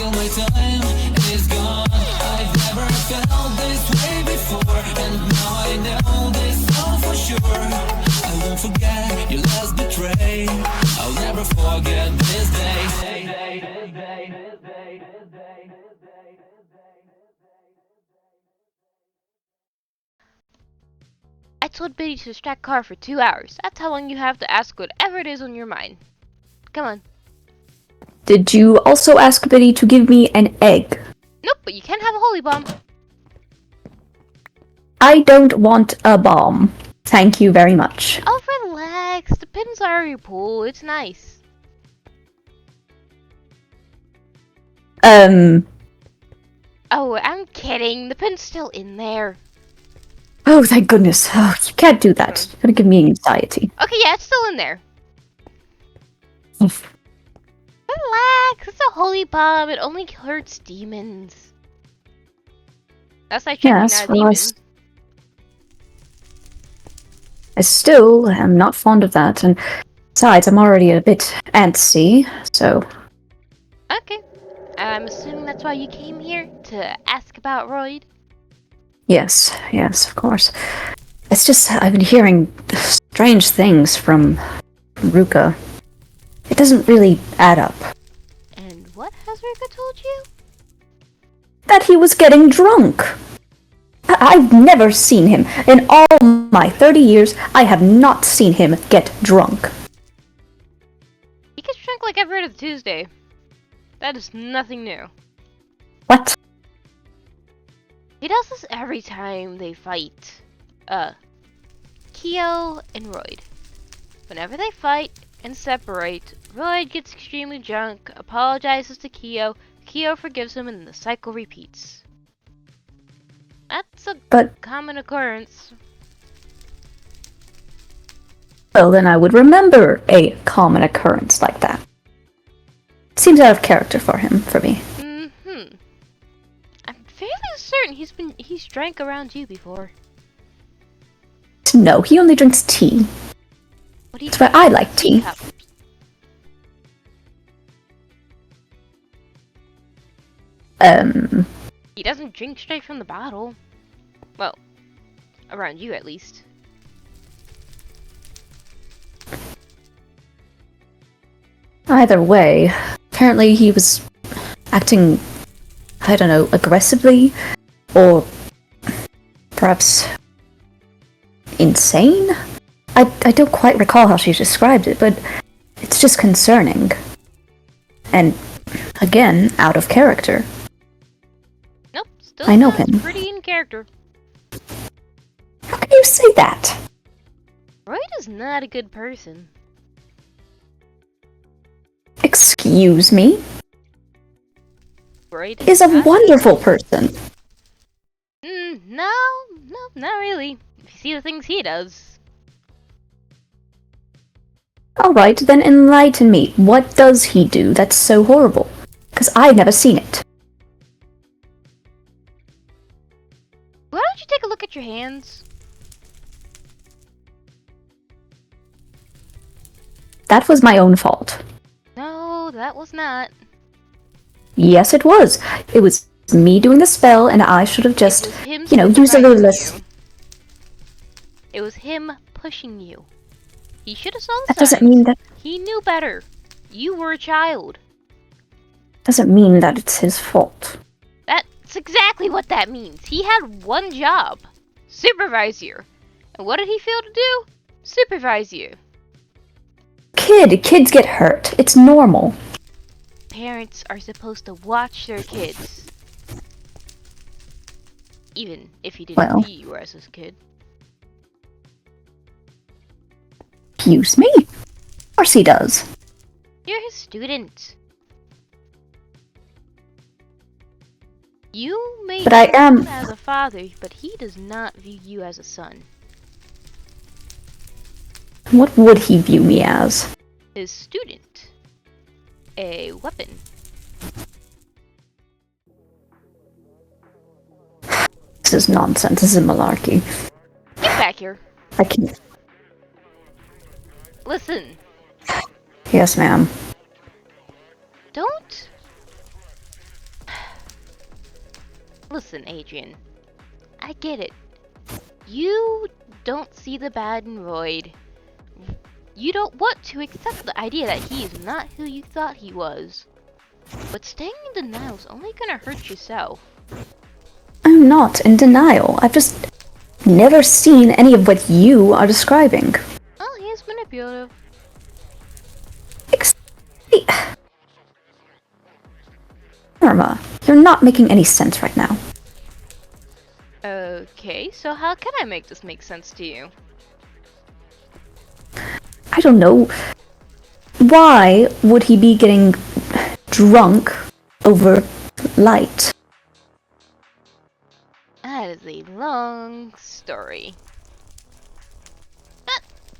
till my time is gone. I've never felt this way before, and now I know this all for sure. I won't forget your last betray. I'll never forget this day. I told Biddy to distract Car for 2 hours. That's how long you have to ask whatever it is on your mind. Come on. Did you also ask Biddy to give me an egg? Nope, but you can have a holy bomb. I don't want a bomb. Thank you very much. Oh, relax. The pins are in your pool. It's nice. Oh, I'm kidding. The pin's still in there. Oh, thank goodness. Oh, you can't do that. It's gonna give me anxiety. Okay, yeah, it's still in there. Relax. It's a holy bomb. It only hurts demons. That's like checking out a demon. I still am not fond of that, and besides, I'm already a bit antsy, so... Okay. I'm assuming that's why you came here, to ask about Royd? Yes, of course. It's just, I've been hearing strange things from Ruka. It doesn't really add up. And what has Ruka told you? That he was getting drunk! I've never seen him. In all my 30 years, I have not seen him get drunk. He gets drunk like every other Tuesday. That is nothing new. What? He does this every time they fight. Kyo and Royd. Whenever they fight and separate, Royd gets extremely drunk, apologizes to Kyo, Kyo forgives him, and the cycle repeats. That's a common occurrence. Well, then I would remember a common occurrence like that. Seems out of character for me. Mm-hmm. I'm fairly certain he's drank around you before. No, he only drinks tea. That's why I like tea. He doesn't drink straight from the bottle. Well, around you at least. Either way, apparently he was acting, I don't know, aggressively, or perhaps insane? I don't quite recall how she described it, but it's just concerning. And, again, out of character. Nope, still I know sounds him. pretty in character. How can you say that? Royd is not a good person. Excuse me? Royd Is a wonderful person. No, not really. If you see the things he does. Alright, then enlighten me. What does he do that's so horrible? Because I've never seen it. Why don't you take a look at your hands? That was my own fault. No, that was not. Yes, it was. It was me doing the spell, and I should have just, used a little less... It was him pushing you. He should have saw the That doesn't signs. mean that... He knew better. You were a child. Doesn't mean that it's his fault. That's exactly what that means. He had one job. Supervise you. And what did he fail to do? Supervise you. Kids get hurt. It's normal. Parents are supposed to watch their kids. Even if he didn't see you as his kid. Excuse me? Of course he does. You're his student. You may But I view am... him as a father, but he does not view you as a son. What would he view me as? His student. A weapon. This is nonsense. This is malarkey. Get back here. I can't... Listen. Yes, ma'am. Don't Listen, Adrian. I get it. You don't see the bad in Royd. You don't want to accept the idea that he is not who you thought he was. But staying in denial is only gonna hurt yourself. I'm not in denial. I've just never seen any of what you are describing. Oh, he is manipulative. Erma, you're not making any sense right now. Okay, so how can I make this make sense to you? I don't know. Why would he be getting drunk over light? That is a long story.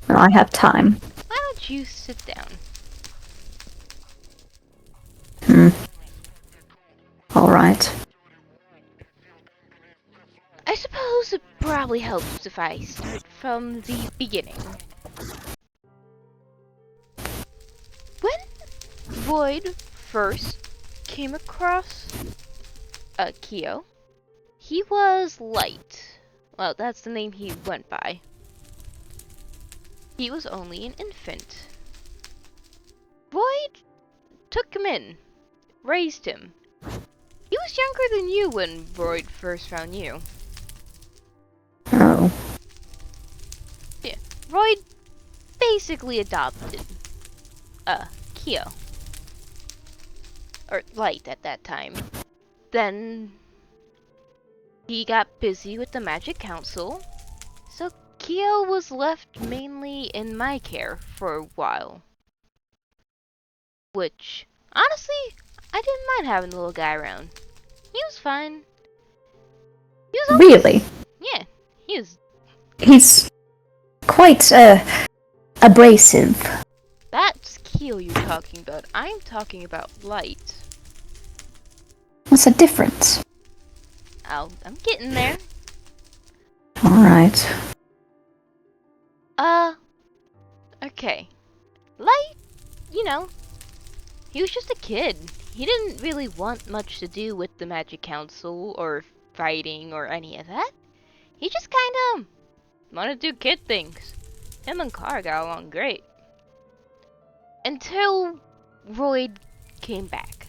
Well, I have time. Why don't you sit down? Alright. I suppose it probably helps if I start from the beginning. When Void first came across Kiruh, he was light. Well, that's the name he went by. He was only an infant. Void took him in, raised him. He was younger than you when Void first found you. Oh. Yeah, Void basically adopted Kiruh. Or Light at that time. Then he got busy with the Magic Council, so Kiruh was left mainly in my care for a while. Which, honestly, I didn't mind having the little guy around. He was fine. He was always, Really? yeah, he was. He's quite, abrasive. That's Kiruh you're talking about. I'm talking about Light. What's the difference? I'm getting there. Alright. Okay. Light, you know, he was just a kid. He didn't really want much to do with the Magic Council or fighting or any of that. He just kinda wanted to do kid things. Him and Car got along great. Until Royd came back.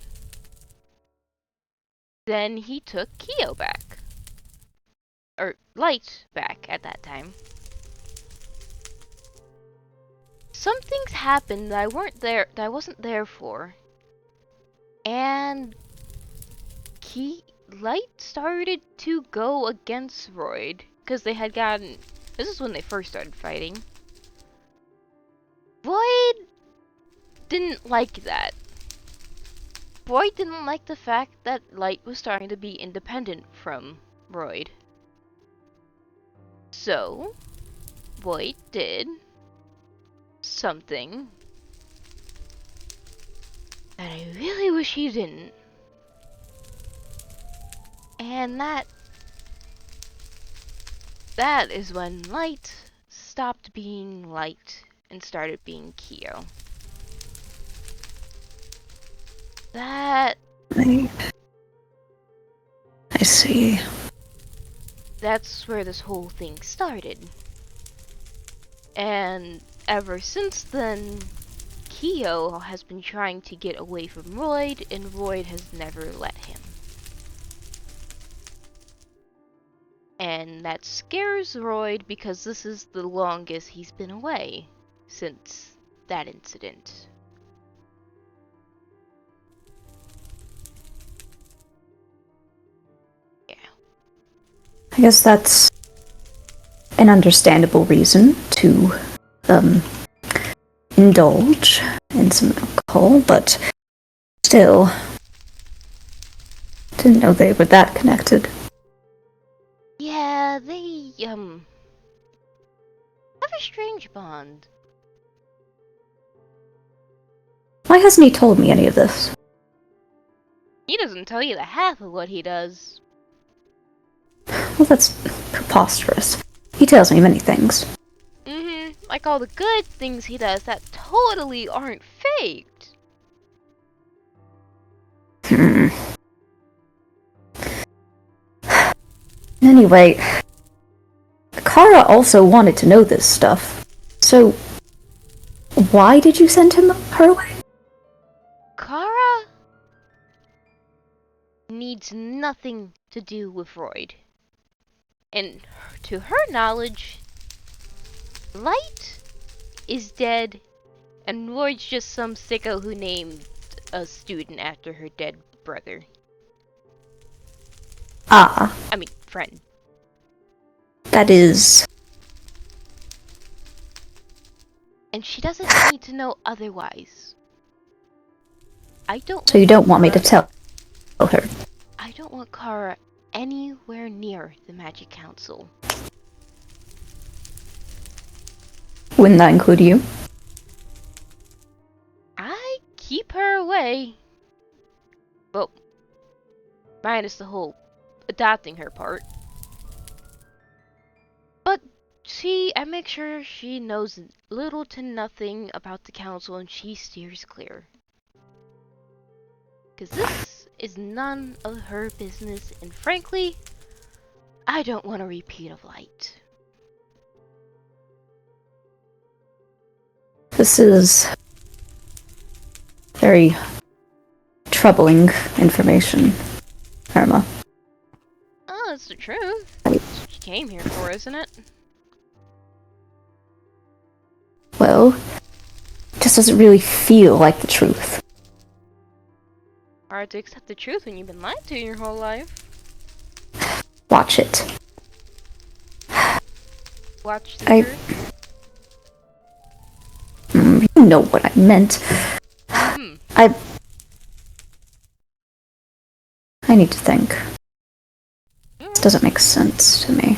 Then he took Kiruh back. Or Light back at that time. Some things happened that I wasn't there for. And Light started to go against Royd because they had gotten. This is when they first started fighting. Void didn't like that. Void didn't like the fact that Light was starting to be independent from Royd. So, Void did something that I really wish he didn't. And that is when Light stopped being Light and started being Kiruh. I see. That's where this whole thing started. And ever since then, Kiruh has been trying to get away from Royd, and Royd has never let him. And that scares Royd because this is the longest he's been away since that incident. Yeah. I guess that's an understandable reason to, indulge in some alcohol, but still, didn't know they were that connected. Yeah, they, have a strange bond. Why hasn't he told me any of this? He doesn't tell you the half of what he does. Well, that's preposterous. He tells me many things. Like all the good things he does that totally aren't faked. Anyway, Kara also wanted to know this stuff. So, why did you send her away? Kara needs nothing to do with Royd. And to her knowledge, Light is dead, and Royd's just some sicko who named a student after her dead brother. Ah. I mean, friend. That is... And she doesn't need to know otherwise. I don't. So you don't want me to tell her? I don't want Kara anywhere near the Magic Council. Wouldn't that include you? I keep her away. Well, minus the whole adopting her part. But I make sure she knows little to nothing about the council and she steers clear. Because this is none of her business, and frankly, I don't want a repeat of Light. This is very troubling information, Erma. Oh, it's the truth. That's what she came here for, isn't it? Well, it just doesn't really feel like the truth. Hard to accept the truth when you've been lied to your whole life. Watch it. Watch the truth? You know what I meant. I need to think. This doesn't make sense to me.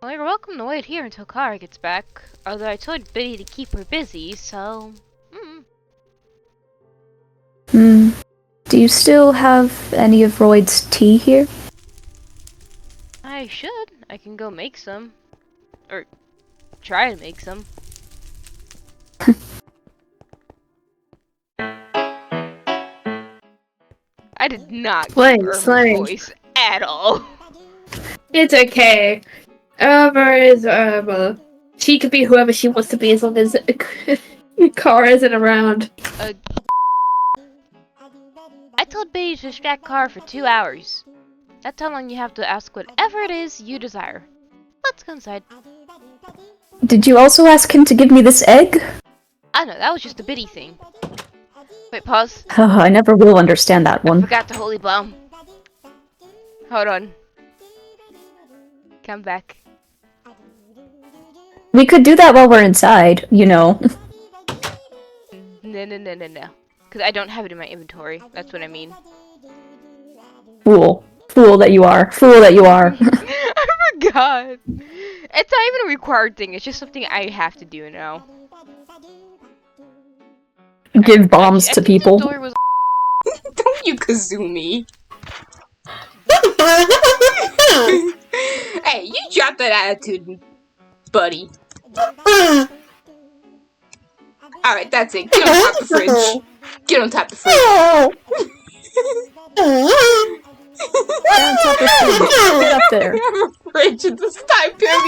Well, you're welcome to wait here until Kara gets back. Although I told Biddy to keep her busy, so... Do you still have any of Royd's tea here? I should. I can go make some. Or try to make some. I did not give her a voice at all. It's okay. Erma is Erma. She could be whoever she wants to be as long as Kara isn't around. I told Biddy to distract Kara for 2 hours. That's how long you have to ask whatever it is you desire. Let's go inside. Did you also ask him to give me this egg? I know, that was just a Biddy thing. Wait, pause. Oh, I never will understand that I one. forgot the holy bomb. Hold on. Come back. We could do that while we're inside, you know. No. Because I don't have it in my inventory. That's what I mean. Fool. Fool that you are. Fool that you are. I forgot. It's not even a required thing. It's just something I have to do now. Give bombs to people. The door was Don't you Kazumi. Hey, you drop that attitude, buddy. Alright, that's it. Get on top of the fridge. Get on top of the fridge. Get on top of the fridge. Get up there. We have a fridge in this time period.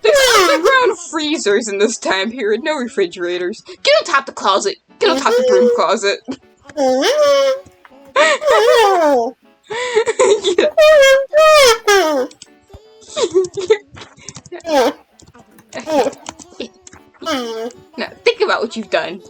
There's underground freezers in this time period. No refrigerators. Get on top of the closet. Get on top of the broom closet. Now, think about what you've done.